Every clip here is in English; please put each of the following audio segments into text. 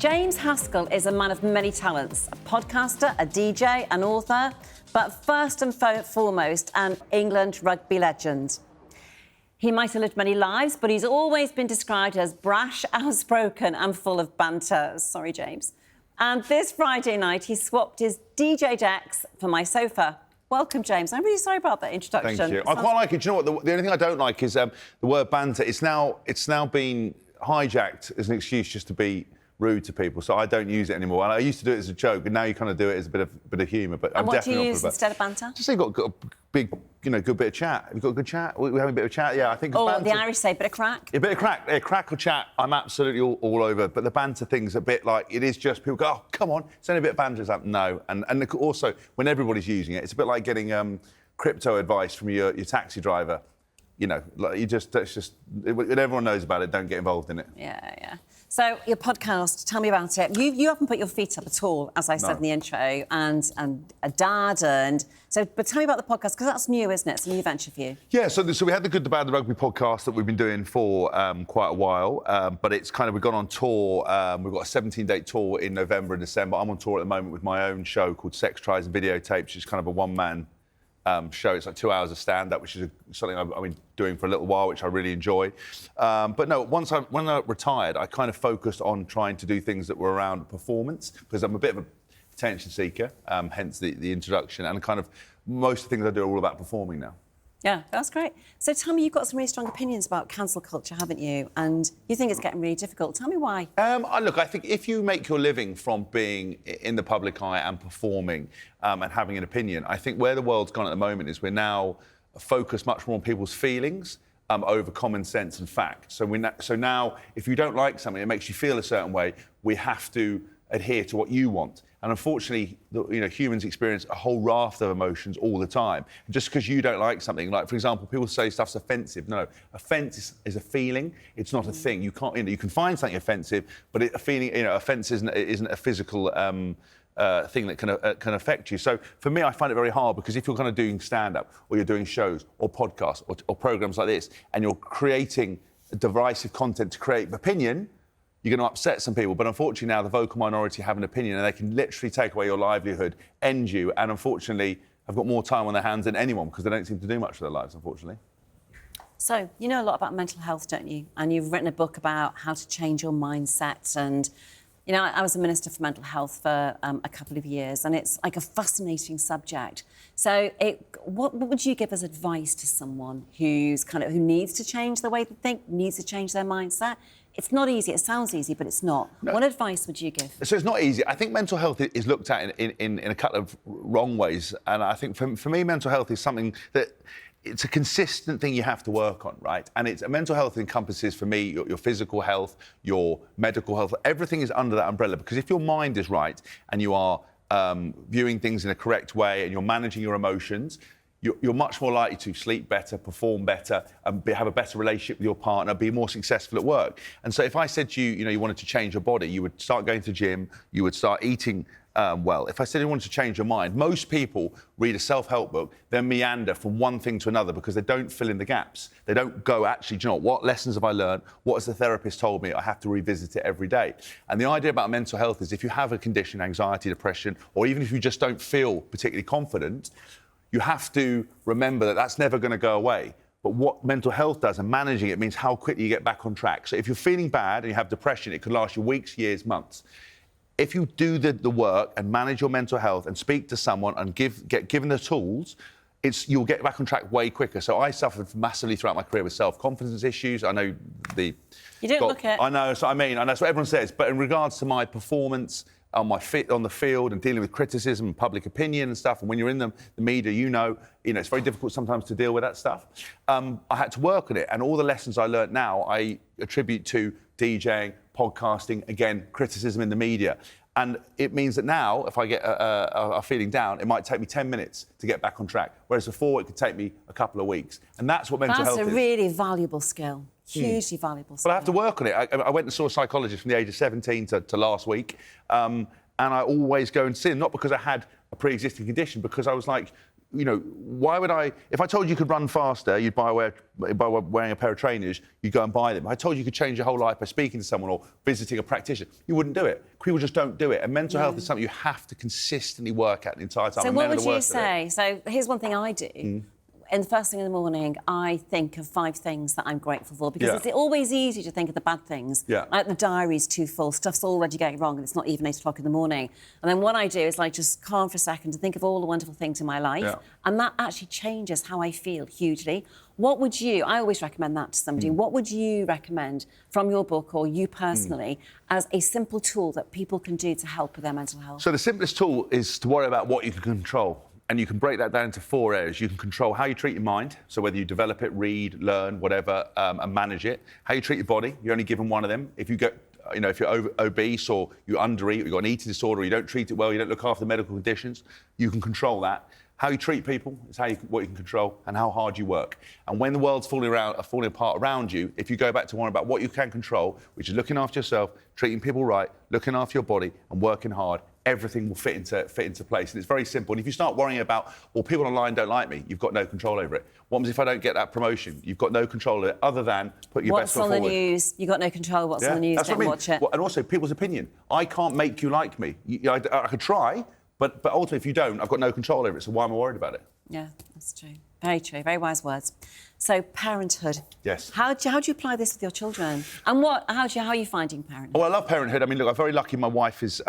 James Haskell is a man of many talents, a podcaster, a DJ, an author, but first and foremost, an England Rugby legend. He might have lived many lives, but he's always been described as brash, outspoken and full of banter. Sorry, James. And this Friday night, he swapped his DJ decks for my sofa. Welcome, James. I'm really sorry about that introduction. Thank you. I quite like it. Do you know what? The only thing I don't like is the word banter. It's now been hijacked as an excuse just to be rude to people, so I don't use it anymore. And I used to do it as a joke, and now you kind of do it as a bit of humour. But and what do you use instead of banter? Just say you've got a big, good bit of chat. Have you got a good chat? We're having a bit of chat. Yeah, I think. Or banter, the Irish say, bit of crack. A bit of crack. Yeah, crack or chat. I'm absolutely all over. But the banter thing's a bit like it is just people go, oh, come on, it's only a bit of banter. It's like no, and also when everybody's using it, it's a bit like getting crypto advice from your taxi driver. You know, like when everyone knows about it, don't get involved in it. Yeah. So your podcast, tell me about it. You haven't put your feet up at all, as I said in the intro, and a dad, and so. But tell me about the podcast because that's new, isn't it? It's a new venture for you. Yeah. So we had the Good, the Bad, the Rugby podcast that we've been doing for quite a while, but it's kind of we've gone on tour. We've got a 17-date tour in November and December. I'm on tour at the moment with my own show called Sex, Tries and Videotapes, which is kind of a one-man show. It's like 2 hours of stand-up, which is something I've been doing for a little while, which I really enjoy. But no, when I retired, I kind of focused on trying to do things that were around performance, because I'm a bit of a attention seeker, hence the introduction, and kind of most of the things I do are all about performing now. Yeah, that's great. So tell me, you've got some really strong opinions about cancel culture, haven't you? And you think it's getting really difficult. Tell me why. Look, I think if you make your living from being in the public eye and performing and having an opinion, I think where the world's gone at the moment is we're now focused much more on people's feelings over common sense and fact. So now, if you don't like something, it makes you feel a certain way, we have to adhere to what you want. And unfortunately, humans experience a whole raft of emotions all the time. And just because you don't like something, like, for example, people say stuff's offensive. No, offence is a feeling. It's not a thing. You can't, you can find something offensive, but a feeling, offence isn't a physical thing that can affect you. So for me, I find it very hard because if you're kind of doing stand-up or you're doing shows or podcasts or programmes like this, and you're creating divisive content to create opinion, you're going to upset some people. But unfortunately now the vocal minority have an opinion and they can literally take away your livelihood, end you, and unfortunately have got more time on their hands than anyone because they don't seem to do much with their lives, unfortunately. So, you know a lot about mental health, don't you? And you've written a book about how to change your mindset. And, I was a Minister for Mental Health for a couple of years, and it's like a fascinating subject. So what would you give as advice to someone who needs to change the way they think, needs to change their mindset? It's not easy. It sounds easy, but it's not. No. What advice would you give? So it's not easy. I think mental health is looked at in a couple of wrong ways. And I think for me, mental health is something that it's a consistent thing you have to work on, right? And mental health encompasses, for me, your physical health, your medical health. Everything is under that umbrella, because if your mind is right and you are viewing things in a correct way and you're managing your emotions, you're much more likely to sleep better, perform better, and have a better relationship with your partner, be more successful at work. And so if I said to you, you wanted to change your body, you would start going to the gym, you would start eating well. If I said you wanted to change your mind, most people read a self-help book, then meander from one thing to another because they don't fill in the gaps. They don't go, actually, do you know what lessons have I learned? What has the therapist told me? I have to revisit it every day. And the idea about mental health is if you have a condition, anxiety, depression, or even if you just don't feel particularly confident, you have to remember that that's never going to go away. But what mental health does and managing it means how quickly you get back on track. So if you're feeling bad and you have depression, it could last you weeks, years, months. If you do the work and manage your mental health and speak to someone and get given the tools, you'll get back on track way quicker. So I suffered massively throughout my career with self-confidence issues. I know You don't look it. I know, that's what I mean, and that's what everyone says. But in regards to my performance on the field and dealing with criticism and public opinion and stuff, and when you're in the media, it's very difficult sometimes to deal with that stuff. I had to work on it, and all the lessons I learnt now I attribute to DJing, podcasting, again, criticism in the media. And it means that now, if I get a feeling down, it might take me 10 minutes to get back on track, whereas before it could take me a couple of weeks. And that's what mental health is. That's a really valuable skill. Hugely valuable skill. But I have to work on it. I went and saw a psychologist from the age of 17 to last week, and I always go and see him, not because I had a pre-existing condition, because I was like, why would I? If I told you could run faster, you'd by wearing a pair of trainers, you'd go and buy them. If I told you could change your whole life by speaking to someone or visiting a practitioner, you wouldn't do it. People just don't do it. And mental health is something you have to consistently work at the entire time. So what would you say? So here's one thing I do. And the first thing in the morning, I think of 5 things that I'm grateful for, because it's always easy to think of the bad things. Yeah. Like the diary's too full, stuff's already going wrong, and it's not even 8 o'clock in the morning. And then what I do is like just calm for a second and think of all the wonderful things in my life. And that actually changes how I feel hugely. What would you, I always recommend that to somebody, what would you recommend from your book or you personally as a simple tool that people can do to help with their mental health? So the simplest tool is to worry about what you can control. And you can break that down into 4 areas. You can control how you treat your mind, so whether you develop it, read, learn, whatever, and manage it. How you treat your body, you're only given one of them. If you get, if you're obese or you undereat, or you've got an eating disorder, or you don't treat it well, you don't look after the medical conditions, you can control that. How you treat people is what you can control, and how hard you work. And when the world's falling apart around you, if you go back to worrying about what you can control, which is looking after yourself, treating people right, looking after your body, and working hard, everything will fit into place. And it's very simple. And if you start worrying about, well, people online don't like me, you've got no control over it. What happens if I don't get that promotion? You've got no control of it, other than put your best foot forward. What's on the news? You've got no control. What's on the news? Don't watch it. Well, and also, people's opinion. I can't make you like me. I could try, but ultimately, if you don't, I've got no control over it, so why am I worried about it? Yeah, that's true. Very true. Very wise words. So, parenthood. Yes. How do you apply this with your children? And how are you finding parenthood? Well, I love parenthood. I mean, look, I'm very lucky. My wife is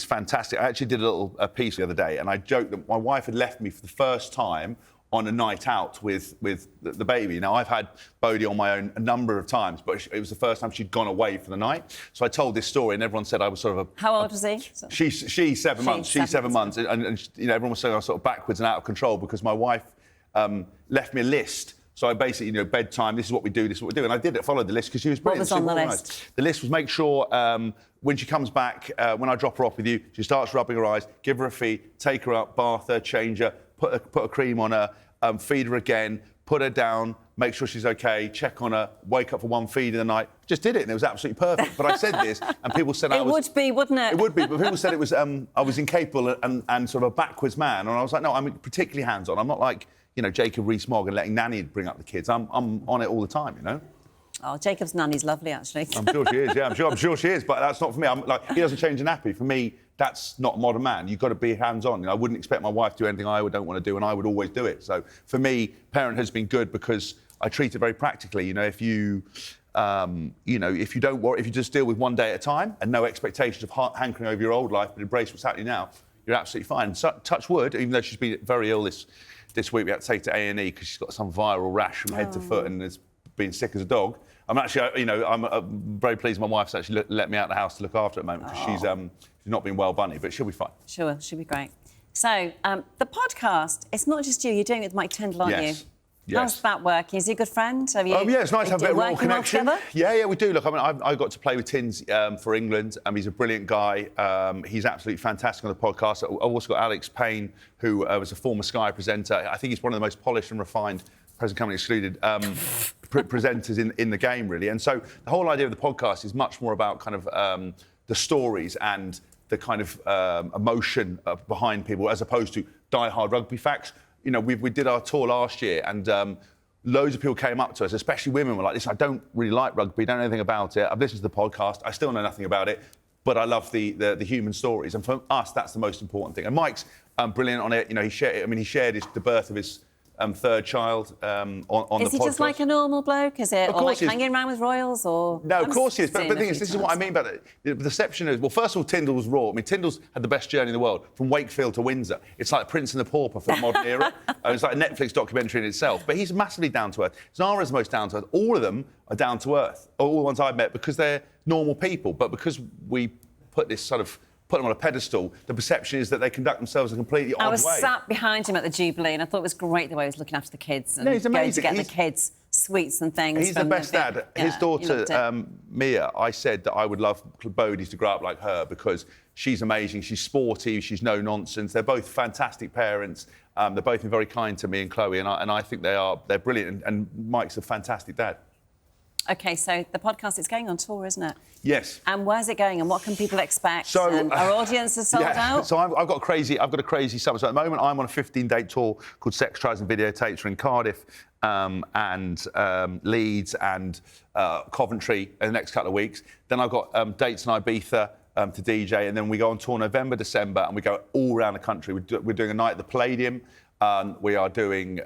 fantastic. I actually did a little piece the other day, and I joked that my wife had left me for the first time on a night out with the baby. Now, I've had Bodhi on my own a number of times, but it was the first time she'd gone away for the night. So I told this story, and everyone said I was sort of How old was he? She's 7 months. She's 7 months. And everyone was saying I was sort of backwards and out of control because my wife left me a list. So I basically, bedtime, this is what we do, this is what we do. And I did it, followed the list, because she was brilliant. What was on the list? The list was make sure when she comes back, when I drop her off with you, she starts rubbing her eyes, give her a feed, take her up, bath her, change her, put a cream on her, feed her again, put her down, make sure she's OK, check on her, wake up for one feed in the night. Just did it, and it was absolutely perfect. But I said this, and people said It would be, wouldn't it? It would be, but people said it was I was incapable and sort of a backwards man. And I was like, no, I'm particularly hands-on. I'm not like, Jacob Rees-Mogg and letting Nanny bring up the kids. I'm on it all the time, Oh, Jacob's nanny's lovely, actually. I'm sure she is, yeah. I'm sure she is, but that's not for me. He doesn't change a nappy. For me, that's not a modern man. You've got to be hands-on. I wouldn't expect my wife to do anything I don't want to do, and I would always do it. So for me, parenthood has been good because I treat it very practically. If you don't worry, if you just deal with one day at a time and no expectations of hankering over your old life, but embrace what's happening now, you're absolutely fine. So, touch wood, even though she's been very ill this week, we had to take her to A&E because she's got some viral rash from head to foot and has been sick as a dog. I'm actually, I'm very pleased my wife's actually let me out of the house to look after her at the moment because she's not been well bunny, but she'll be fine. Sure, she'll be great. So, the podcast, it's not just you, you're doing it with Mike Tindall, aren't you? Yes. How's that working? Is he a good friend? Have you? Yeah, it's nice to have a bit of real connection. Well yeah, we do. Look, I got to play with Tins for England. He's a brilliant guy. He's absolutely fantastic on the podcast. I've also got Alex Payne, who was a former Sky presenter. I think he's one of the most polished and refined, present company excluded, presenters in the game, really. And so the whole idea of the podcast is much more about kind of the stories and the kind of emotion behind people, as opposed to die-hard rugby facts. We did our tour last year, and loads of people came up to us, especially women, were like, listen, I don't really like rugby, don't know anything about it. I've listened to the podcast, I still know nothing about it, but I love the human stories. And for us, that's the most important thing. And Mike's brilliant on it. He shared the birth of his third child on the podcast. Is he just like a normal bloke? Is it? Of or course like hanging around with royals? Or no, of course he is. But the thing is, this is what I mean by that. The perception is, well, first of all, Tindall's raw. I mean, Tindall's had the best journey in the world, from Wakefield to Windsor. It's like Prince and the Pauper for the modern era. It's like a Netflix documentary in itself. But he's massively down to earth. Zara's the most down to earth. All of them are down to earth. All the ones I've met, because they're normal people. But because we put them on a pedestal, the perception is that they conduct themselves in a completely odd way. I was sat behind him at the Jubilee, and I thought it was great the way he was looking after the kids and he's amazing. going to get the kids sweets and things. He's the best dad. His daughter, Mia, I said that I would love Bodhi to grow up like her because she's amazing, she's sporty, she's no nonsense. They're both fantastic parents. They're both been very kind to me and Chloe, and I think they're brilliant, and Mike's a fantastic dad. OK, so the podcast is going on tour, isn't it? Yes. And where's it going and what can people expect? So, and our audience is sold out? So I've got a crazy summer. So at the moment, I'm on a 15-day tour called Sextrising Videotapes. We're in Cardiff and Leeds and Coventry in the next couple of weeks. Then I've got dates in Ibiza to DJ, and then we go on tour November, December, and we go all around the country. We're doing a night at the Palladium. We are doing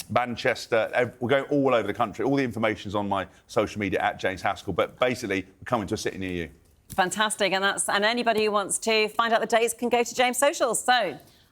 Manchester. We're going all over the country. All the information's on my social media at James Haskell. But basically, we're coming to a city near you. Fantastic. And anybody who wants to find out the dates can go to James' socials. So